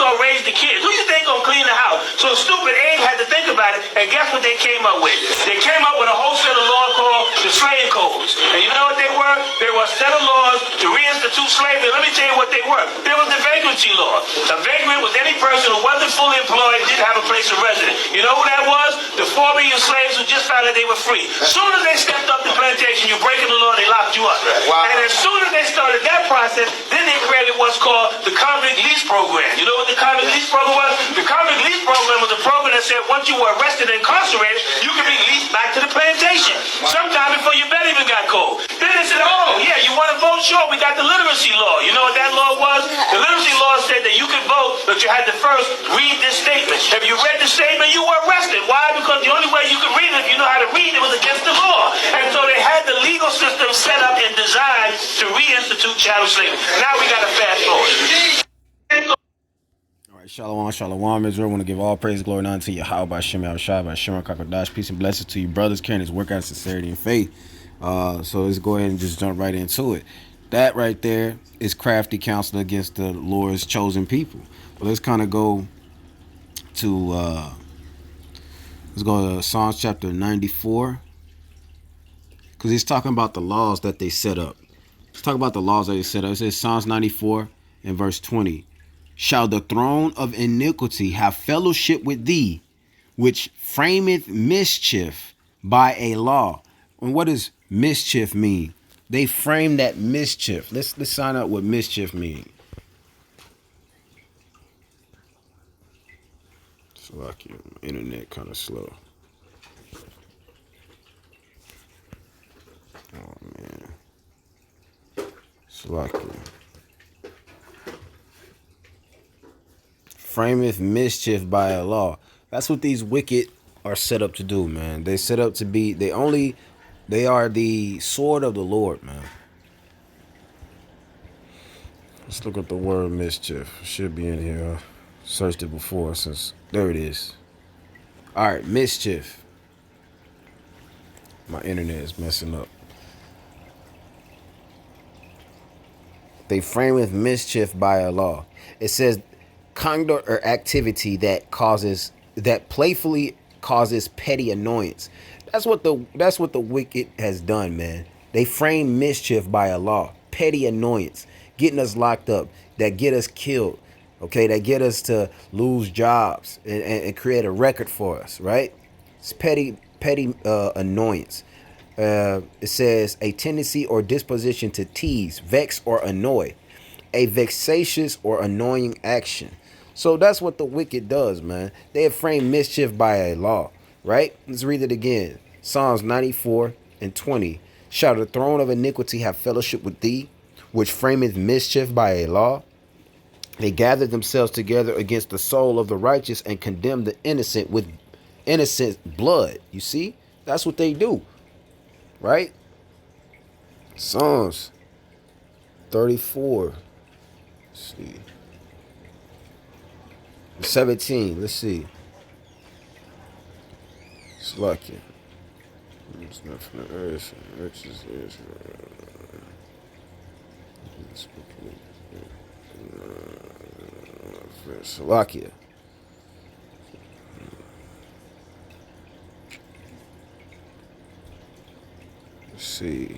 gonna raise the kids? Who you think gonna clean the house? So stupid Abe had to think about it, and guess what they came up with? They came up with a whole set of laws called the slave codes. And you know what they were? They were a set of laws to reinstitute slavery. Let me tell you what they were. There was the vagrancy law. A vagrant was any person who wasn't fully employed and didn't have a place of residence. You know who that was? The 4 million slaves who just found that they were free. As soon as they stepped up the plantation, you breaking the law, they locked you up. Wow. And as soon as they started that process, then they created what's called the convict lease program. You know what the convict lease program was? The convict lease program was a program that said once you were arrested and incarcerated, you could be leased back to the plantation. Sometime before your bed even got cold. Then they said, oh, yeah, you want to vote? Sure, we got the literacy law. You know what that law was? The literacy law said that you could vote, but you had to first read this statement. If you read the statement, you were arrested. Why? Because the only way you could read it, if you know how to read it, was against the law. And so they had the legal system set up and designed to reinstitute chattel slavery. Now we got to fast forward. Shalom, shalom, Israel. I want to give all praise, glory, and honor to Yahweh by Shem Yahushua by Shem Kakadash. Peace and blessings to you, brothers, carrying his work out of sincerity and faith. So let's go ahead and just jump right into it. That right there is crafty counsel against the Lord's chosen people. But let's kind of go to Psalms chapter 94, because he's talking about the laws that they set up. Let's talk about the laws that they set up. It says Psalms 94 and verse 20. Shall the throne of iniquity have fellowship with thee, which frameth mischief by a law? And what does mischief mean? They frame that mischief. Let's sign out what mischief means. So like your internet kind of slow. Oh man. Slacky. Frameth mischief by a law. That's what these wicked are set up to do, man. They set up to be, they are the sword of the Lord, man. Let's look at the word mischief. It should be in here. I searched it before, since there it is. All right, mischief. My internet is messing up. They frameth mischief by a law. It says conduct or activity that playfully causes petty annoyance. That's what the wicked has done, man. They frame mischief by a law, petty annoyance, getting us locked up, that get us killed, okay, that get us to lose jobs and create a record for us, right? It's petty annoyance. It says a tendency or disposition to tease, vex, or annoy, a vexatious or annoying action. So that's what the wicked does, man. They have framed mischief by a law, right? Let's read it again. Psalms 94 and 20. Shall the throne of iniquity have fellowship with thee, which frameth mischief by a law? They gather themselves together against the soul of the righteous and condemn the innocent with innocent blood. You see? That's what they do, right? Psalms 34. Let's see. 17. Let's see. It's lucky. It's not from the earth. Riches is. Slovakia. Let's see.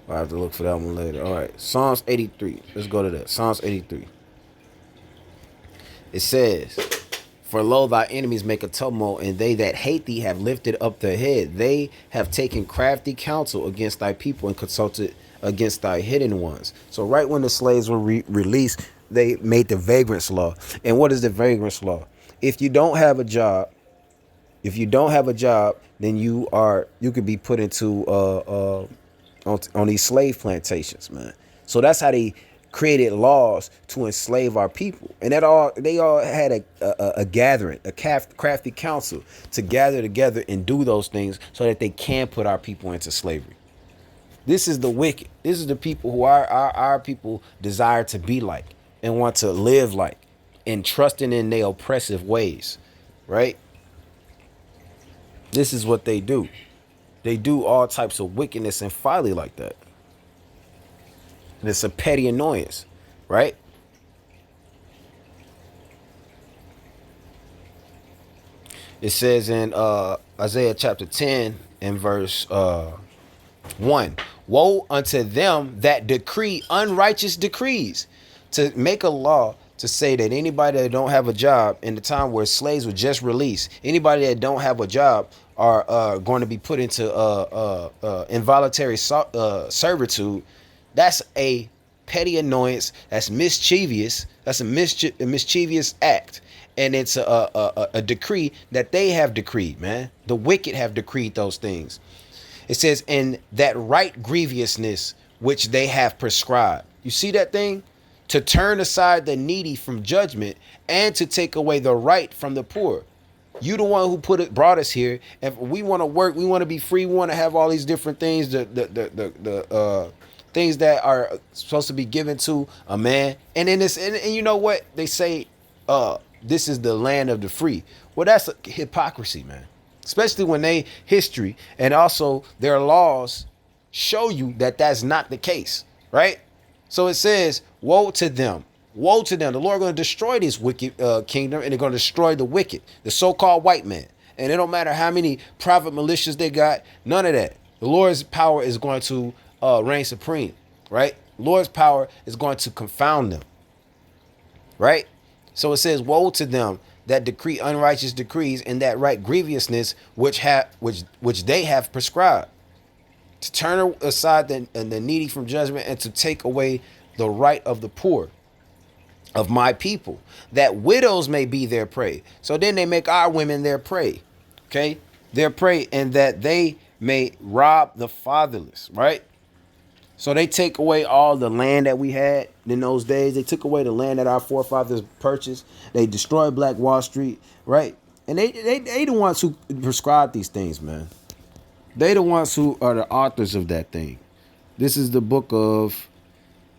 I'll have to look for that one later. All right. Psalms 83. Let's go to that. Psalms 83. It says, for lo, thy enemies make a tumult, and they that hate thee have lifted up their head. They have taken crafty counsel against thy people and consulted against thy hidden ones. So right when the slaves were released, they made the Vagrants Law. And what is the Vagrants Law? If you don't have a job, then you could be put into on these slave plantations, man. So that's how they created laws to enslave our people. And they all had a gathering, a crafty council to gather together and do those things so that they can put our people into slavery. This is the wicked. This is the people who our people desire to be like and want to live like, and trusting in their oppressive ways, right? This is what they do. They do all types of wickedness and folly like that. And it's a petty annoyance, right? It says in Isaiah chapter 10 and verse 1, woe unto them that decree unrighteous decrees, to make a law to say that anybody that don't have a job in the time where slaves were just released, anybody that don't have a job are going to be put into involuntary servitude. That's a petty annoyance. That's mischievous. That's a mischievous act. And it's a decree that they have decreed, man. The wicked have decreed those things. It says, in that right grievousness which they have prescribed. You see that thing? To turn aside the needy from judgment and to take away the right from the poor. You the one who brought us here. If we want to work, we want to be free, we want to have all these different things, the things that are supposed to be given to a man. And in this, and you know what? They say this is the land of the free. Well, that's a hypocrisy, man. Especially when they history and also their laws show you that that's not the case, right? So it says, woe to them. Woe to them. The Lord going to destroy this wicked kingdom, and they're going to destroy the wicked, the so-called white man. And it don't matter how many private militias they got, none of that. The Lord's power is going to reign supreme, right? The Lord's power is going to confound them, right? So it says, woe to them that decree unrighteous decrees and that right grievousness which they have prescribed, to turn aside the needy from judgment and to take away the right of the poor of my people, that widows may be their prey. So then they make our women their prey, okay? Their prey, and that they may rob the fatherless, right? So they take away all the land that we had in those days. They took away the land that our forefathers purchased. They destroyed Black Wall Street, right? And they the ones who prescribe these things, man. They the ones who are the authors of that thing. This is the book of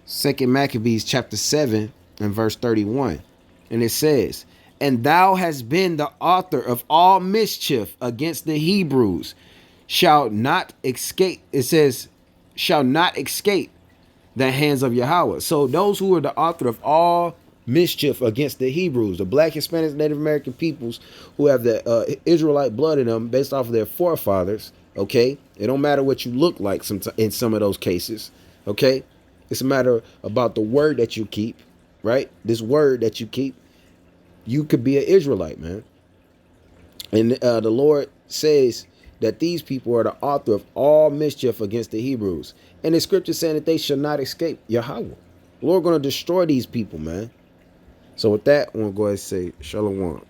2 Maccabees chapter 7 and verse 31. And it says, and thou hast been the author of all mischief against the Hebrews, shall not escape. It says, shall not escape the hands of Yahweh. So those who are the author of all mischief against the Hebrews, the Black, Hispanic, Native American peoples who have the Israelite blood in them based off of their forefathers, okay? It don't matter what you look like in some of those cases, okay? It's a matter about the word that you keep, right? This word that you keep, you could be an Israelite, man. And the Lord says that these people are the author of all mischief against the Hebrews. And the scripture saying that they shall not escape Yahweh. The Lord going to destroy these people, man. So with that, I'm going to go ahead and say shalom.